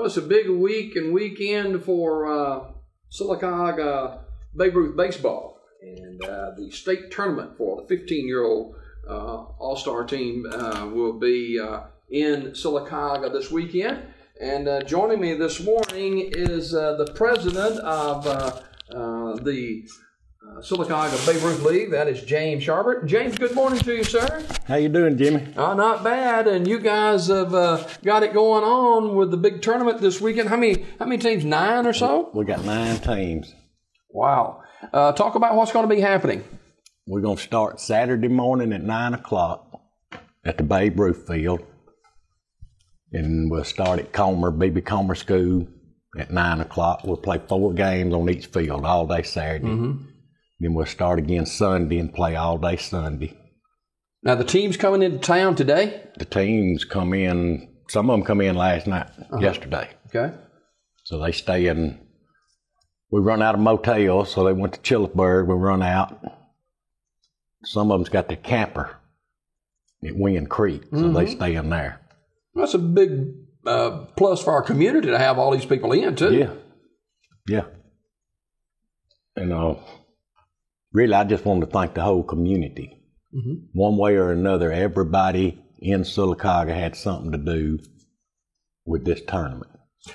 it's a big week and weekend for Sylacauga Babe Ruth baseball, and the state tournament for the 15-year-old All-Star team will be in Sylacauga this weekend. And joining me this morning is the president of the Sylacauga Babe Ruth League. That is James Sharbert. James, good morning to you, sir. How you doing, Jimmy? Not bad. And you guys have got it going on with the big tournament this weekend. How many teams? 9 or so? We got 9 teams. Wow. Talk about what's going to be happening. We're going to start Saturday morning at 9 o'clock at the Babe Ruth field. And we'll start at B.B. Comer School at 9 o'clock. We'll play 4 games on each field all day Saturday. Mm-hmm. Then we'll start again Sunday and play all day Sunday. Now, the team's coming into town today? The teams come in, some of them come in last night, yesterday. Okay. So they stay in, we run out of motels, so they went to Chillisburg, we run out. Some of them's got their camper at Wind Creek, so they stay in there. That's a big plus for our community to have all these people in, too. Yeah. And really, I just want to thank the whole community. Mm-hmm. One way or another, everybody in Sylacauga had something to do with this tournament.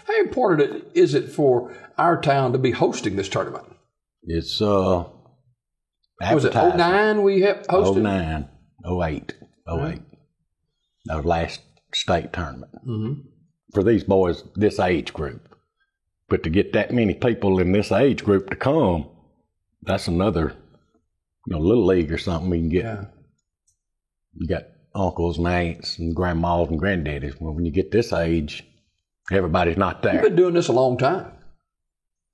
How important is it for our town to be hosting this tournament? It's was it 09 we hosted? 09, 08. That was last state tournament. Mm-hmm. For these boys, this age group. But to get that many people in this age group to come, that's another, little league or something we can get. Yeah. You got uncles and aunts and grandmas and granddaddies. Well, when you get this age, everybody's not there. You've been doing this a long time.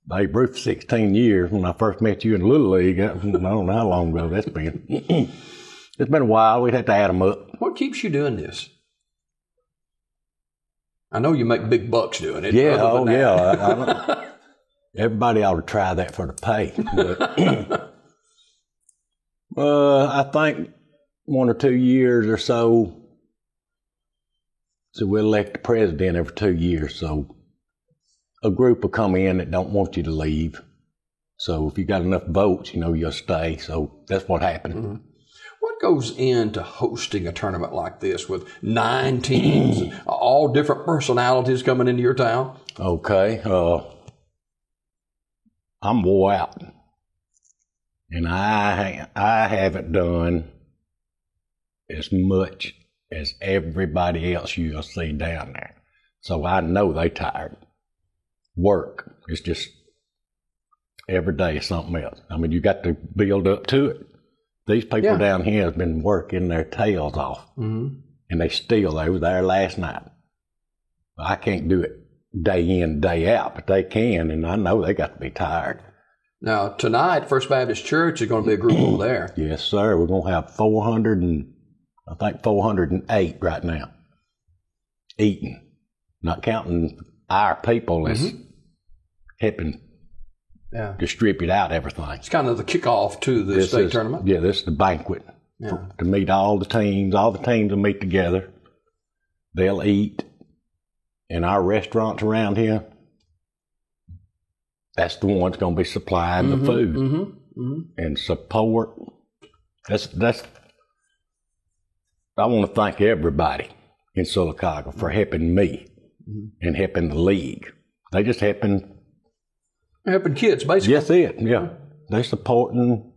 Babe Ruth, 16 years. When I first met you in the Little League, I don't know how long ago that's been. It's been a while. We'd have to add them up. What keeps you doing this? I know you make big bucks doing it. Yeah, yeah. Everybody ought to try that for the pay. But, I think 1 or 2 years or so we'll elect the president every 2 years. So a group will come in that don't want you to leave. So if you got enough votes, you'll stay. So that's what happened. Mm-hmm. What goes into hosting a tournament like this with 9 teams, all different personalities coming into your town? Okay. I'm wore out. And I haven't done as much as everybody else you'll see down there. So I know they tired. Work is just every day something else. I mean, you got to build up to it. These people down here have been working their tails off. Mm-hmm. And they was there last night. I can't do it day in, day out, but they can, and I know they got to be tired. Now, tonight, First Baptist Church is going to be a group over there. Yes, sir. We're going to have 408 right now eating, not counting our people as helping distribute out everything. It's kind of the kickoff to the state tournament. Yeah, this is the banquet to meet all the teams. All the teams will meet together. They'll eat in our restaurants around here. That's the one that's going to be supplying the food and support. That's. I want to thank everybody in Sylacauga for helping me and helping the league. They just helping kids, basically. Yes, yeah. They're supporting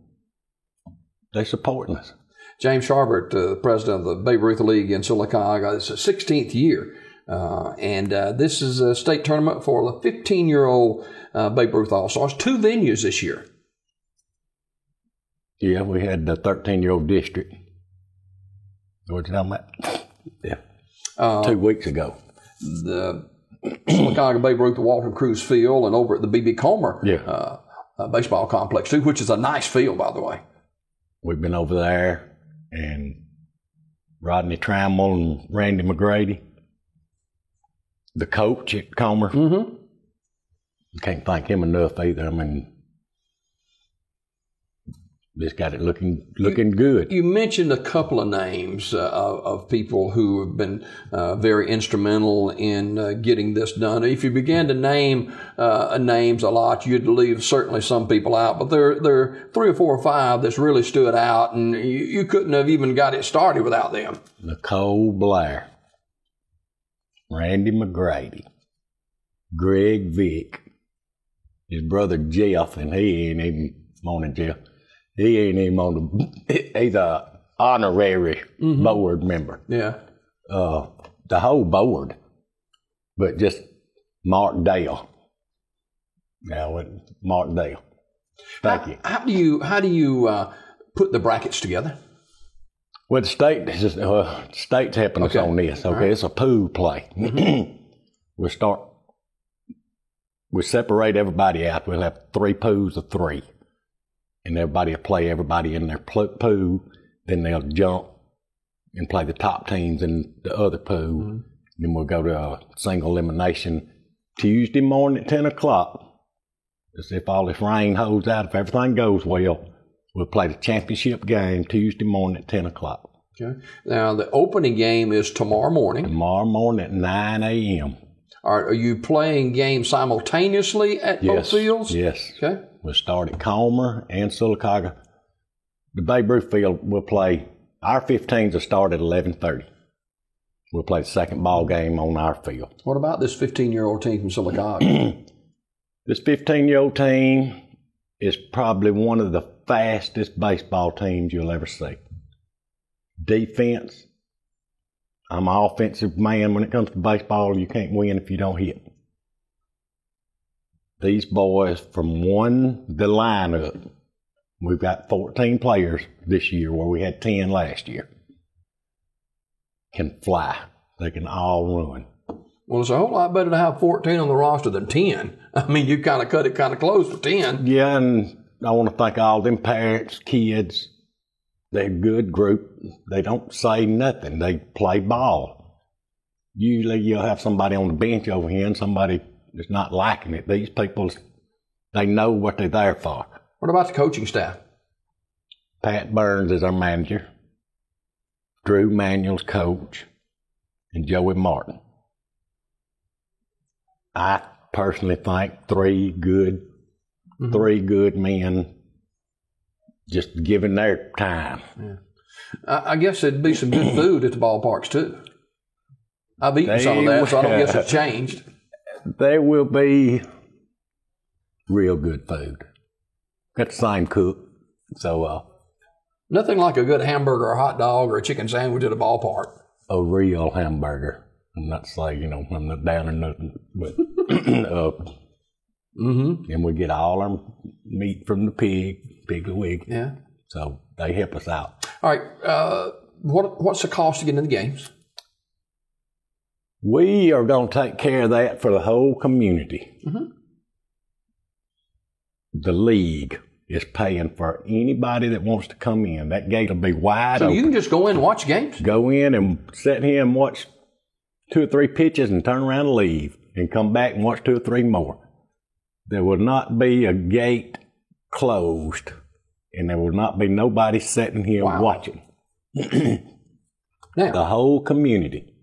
us. James Sharbert, the president of the Babe Ruth League in Sylacauga. It's the 16th year. And this is a state tournament for the 15-year-old Babe Ruth All-Stars. 2 venues this year. Yeah, we had the 13-year-old district. What you talking about? Yeah. 2 weeks ago. The Sylacauga Babe Ruth, the Walter Cruz Field, and over at the B.B. Comer baseball complex, too, which is a nice field, by the way. We've been over there, and Rodney Trammell and Randy McGrady, the coach at Comer. Mm-hmm. Can't thank him enough either. I mean, Just got it looking good. You mentioned a couple of names of people who have been very instrumental in getting this done. If you began to name names a lot, you'd leave certainly some people out. But there are 3 or 4 or 5 that's really stood out, and you couldn't have even got it started without them. Nicole Blair, Randy McGrady, Greg Vick, his brother Jeff, and he ain't even on Jeff. He ain't even on he's a honorary board member. Yeah. The whole board, but just Mark Dale. Yeah, Mark Dale. Thank you. How do you put the brackets together? Well, the state's helping us on this. Okay, it's a pool play. We'll separate everybody out. We'll have 3 pools of 3. And everybody will play everybody in their pool. Then they'll jump and play the top teams in the other pool. Then we'll go to a single elimination Tuesday morning at 10 o'clock. As if all this rain holds out, if everything goes well, we'll play the championship game Tuesday morning at 10 o'clock. Okay. Now, the opening game is tomorrow morning. Tomorrow morning at 9 a.m. Are you playing games simultaneously at both fields? Yes. Okay. We'll start at Comer and Sylacauga. The Babe Ruth field, we'll play, our 15s will start at 11:30. We'll play the second ball game on our field. What about this 15-year-old team from Sylacauga? This 15-year-old team is probably one of the fastest baseball teams you'll ever see. Defense, I'm an offensive man. When it comes to baseball, you can't win if you don't hit. These boys from the lineup, we've got 14 players this year where we had 10 last year, can fly. They can all run. Well, it's a whole lot better to have 14 on the roster than 10. I mean, you kind of cut it kind of close to 10. Yeah, and I want to thank all them parents, kids. They're a good group. They don't say nothing. They play ball. Usually you'll have somebody on the bench over here and somebody that's not liking it. These people, they know what they're there for. What about the coaching staff? Pat Burns is our manager. Drew Manuel's coach. And Joey Martin. I personally think 3 good men just giving their time. Yeah. I guess there'd be some good food at the ballparks too. I've eaten some of that, so I don't guess it's changed. There will be real good food. Got the same cook, so nothing like a good hamburger or a hot dog or a chicken sandwich at a ballpark. A real hamburger. I'm not saying, I'm not down or nothing, but and we get all our meat from the pig a week. Yeah. So they help us out. All right. What's the cost to get into the games? We are going to take care of that for the whole community. The league is paying for anybody that wants to come in. That gate will be wide open. So you can just go in and watch games? Go in and sit here and watch 2 or 3 pitches and turn around and leave and come back and watch 2 or 3 more. There will not be a gate closed, and there will not be nobody sitting here watching. Now, the whole community.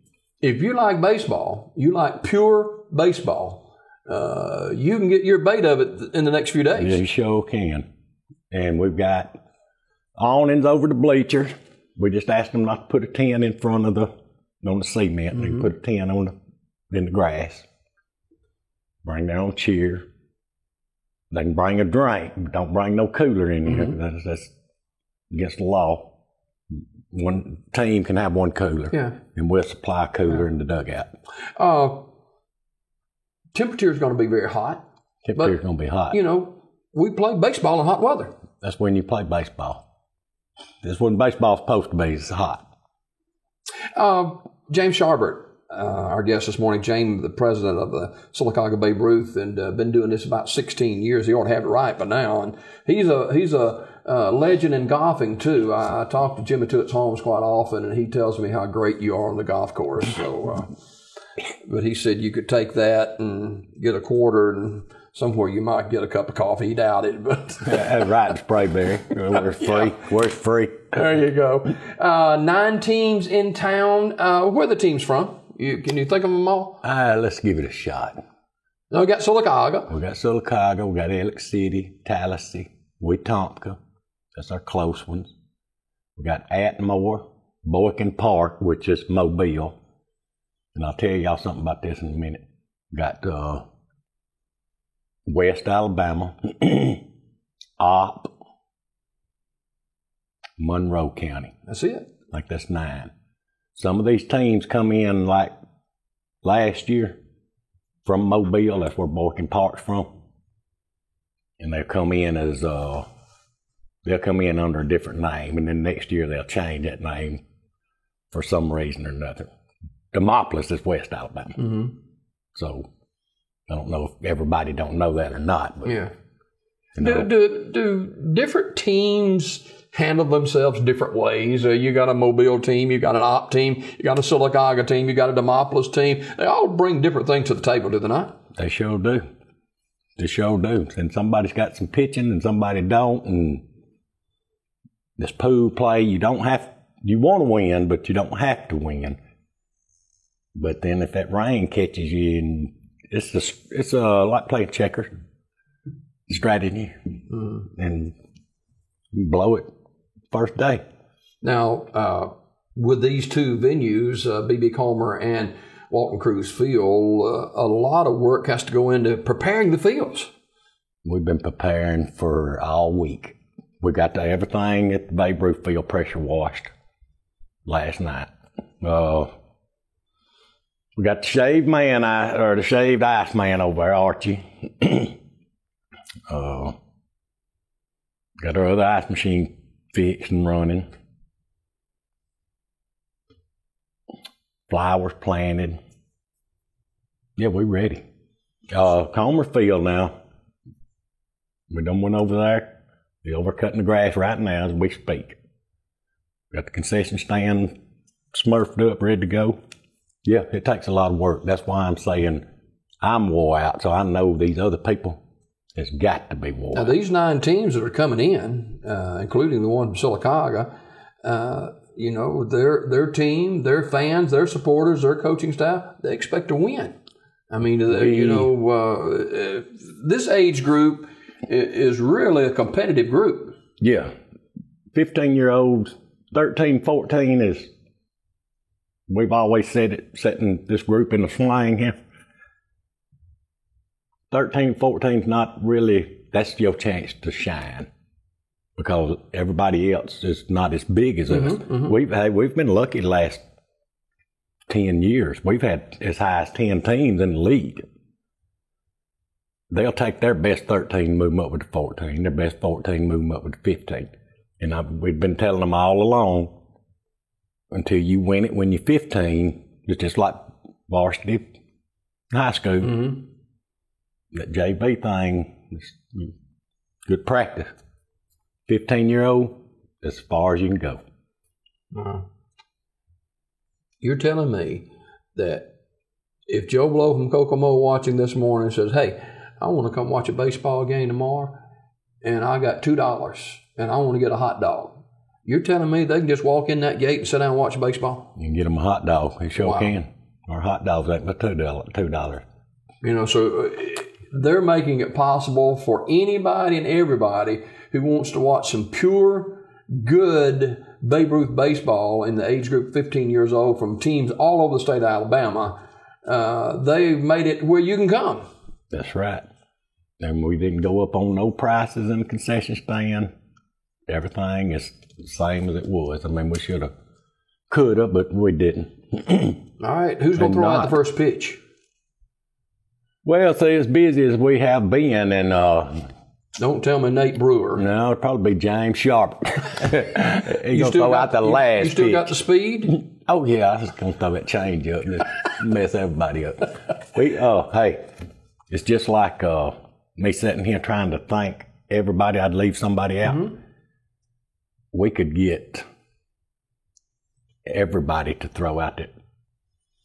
If you like baseball, you like pure baseball, you can get your bait of it in the next few days. You sure can. And we've got awnings over the bleachers. We just asked them not to put a 10 in front of on the cement. They can put a 10 in the grass. Bring their own chair. They can bring a drink. Don't bring no cooler in here. That's against the law. One team can have 1 cooler. Yeah. And we'll supply a cooler in the dugout. Temperature is going to be very hot. Temperature's going to be hot. We play baseball in hot weather. That's when you play baseball. That's when baseball's supposed to be. It's hot. James Sharbert, our guest this morning. James, the president of the Sylacauga Babe Ruth, and been doing this about 16 years. He ought to have it right by now. And he's a legend in golfing too. I talk to Jimmy Toots Holmes quite often, and he tells me how great you are on the golf course. So, but he said you could take that and get a quarter and somewhere you might get a cup of coffee. Doubt it, but Right in Sprayberry. Where's free? Yeah. Where's free? There you go. 9 teams in town. Where are the teams from? Can you think of them all? Let's give it a shot. No, we got Sylacauga. We got Sylacauga, we got Elliott City, Tallahassee, Wetumpka. That's our close ones. We got Atmore, Boykin Park, which is Mobile. And I'll tell y'all something about this in a minute. Got West Alabama, Opp, Monroe County. That's it. Like that's 9. Some of these teams come in like last year from Mobile. That's where Boykin Park's from. And they'll come in as they'll come in under a different name, and then next year they'll change that name for some reason or another. Demopolis is West Alabama. Mm-hmm. So I don't know if everybody don't know that or not. But, Yeah. you know, Do different teams handle themselves different ways? You got a Mobile team, you got an Opp team, you got a Sylacauga team, you got a Demopolis team. They all bring different things to the table, do they not? they sure do. They sure do. And somebody's got some pitching and somebody don't. And this pool play, you want to win, but you don't have to win. But then if that rain catches you, and it's like playing checkers, strategy, and you blow it first day. Now, with these two venues, B.B. Comer and Walton Cruz Field, a lot of work has to go into preparing the fields. We've been preparing for all week. We got everything at the Babe Ruth Field pressure washed last night. We got the shaved ice man over there, Archie. Got our other ice machine fixed and running. Flowers planted. Yeah, we ready. Comer Field now. We done went over there. They're overcutting the grass right now as we speak. Got the concession stand smurfed up, ready to go. Yeah, it takes a lot of work. That's why I'm saying I'm wore out, so I know these other people has got to be wore Now, out. these 9 teams that are coming in, including the one from Sylacauga, their team, their fans, their supporters, their coaching staff, they expect to win. I mean, this age group is really a competitive group. Yeah. 15-year-olds, 13, 14 is, we've always said it, setting this group in the slang here. 13, 14 is not really, that's your chance to shine because everybody else is not as big as us. Mm-hmm. We've been lucky the last 10 years. We've had as high as 10 teams in the league. They'll take their best 13, move them up with the 14, their best 14, move them up with the 15. And we've been telling them all along, until you win it when you're 15, it's just like varsity high school. Mm-hmm. That JV thing is good practice. 15-year-old, as far as you can go. Uh-huh. You're telling me that if Joe Blow from Kokomo watching this morning says, hey, I want to come watch a baseball game tomorrow, and I got $2, and I want to get a hot dog, you're telling me they can just walk in that gate and sit down and watch baseball? You can get them a hot dog. They sure can. Our hot dogs ain't but $2. So they're making it possible for anybody and everybody who wants to watch some pure, good Babe Ruth baseball in the age group 15 years old from teams all over the state of Alabama. They've made it where you can come. That's right. And we didn't go up on no prices in the concession stand. Everything is the same as it was. I mean, we could have, but we didn't. All right, who's going to throw out the first pitch? Well, see, as busy as we have been, and don't tell me Nate Brewer. No, it'd probably be James Sharp. He's going to throw out the last pitch. You still got the speed? Oh, yeah, I was just going to throw that change up and just mess everybody up. Hey, it's just like me sitting here trying to thank everybody. I'd leave somebody out. Mm-hmm. We could get everybody to throw out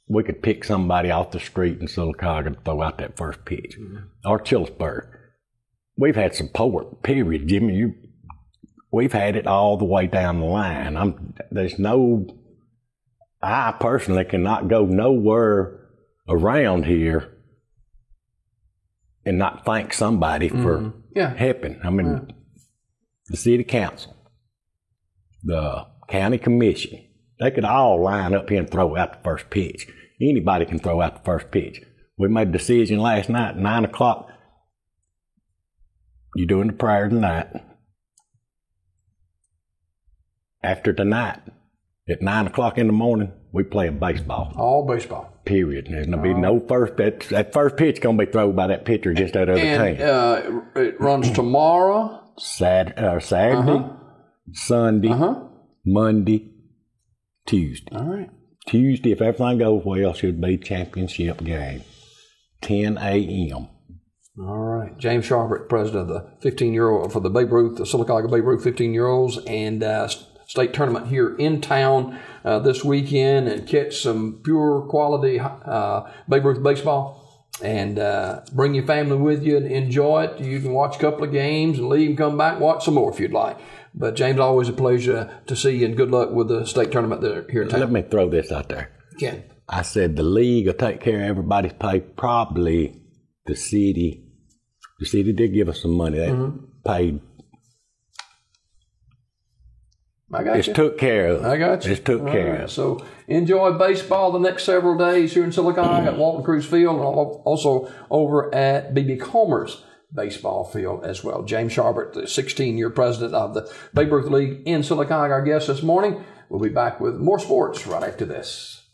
we could pick somebody off the street in Sylacauga to throw out that first pitch. Or Chillisburg. We've had support, period. Jimmy, we've had it all the way down the line. I personally cannot go nowhere around here and not thank somebody for helping. I mean, the city council, the county commission, they could all line up here and throw out the first pitch. Anybody can throw out the first pitch. We made a decision last night, 9 o'clock. You're doing the prayer tonight. After tonight, at 9 o'clock in the morning, we play baseball. All baseball. Period. There's going to be no first pitch. That first pitch going to be thrown by that pitcher against that other team. It runs tomorrow. Saturday, Sunday, Monday, Tuesday. All right. Tuesday, if everything goes well, should be championship game. 10 a.m. All right. James Sharbert, president of the 15-year-old for the Babe Ruth, the Sylacauga Babe Ruth 15-year-olds, and state tournament here in town this weekend, and catch some pure quality Babe Ruth baseball, and bring your family with you and enjoy it. You can watch a couple of games and leave and come back and watch some more if you'd like. But James, always a pleasure to see you, and good luck with the state tournament here in town. Let me throw this out there. Ken. I said the league will take care of everybody's pay. Probably the city. The city did give us some money. They paid. I got it's you. Took care of. I got you. It's took care of. So enjoy baseball the next several days here in Sylacauga at Walton Cruz Field, and also over at B.B. Comer's baseball field as well. James Sharbert, the 16-year president of the Babe Ruth League in Sylacauga, our guest this morning. We'll be back with more sports right after this.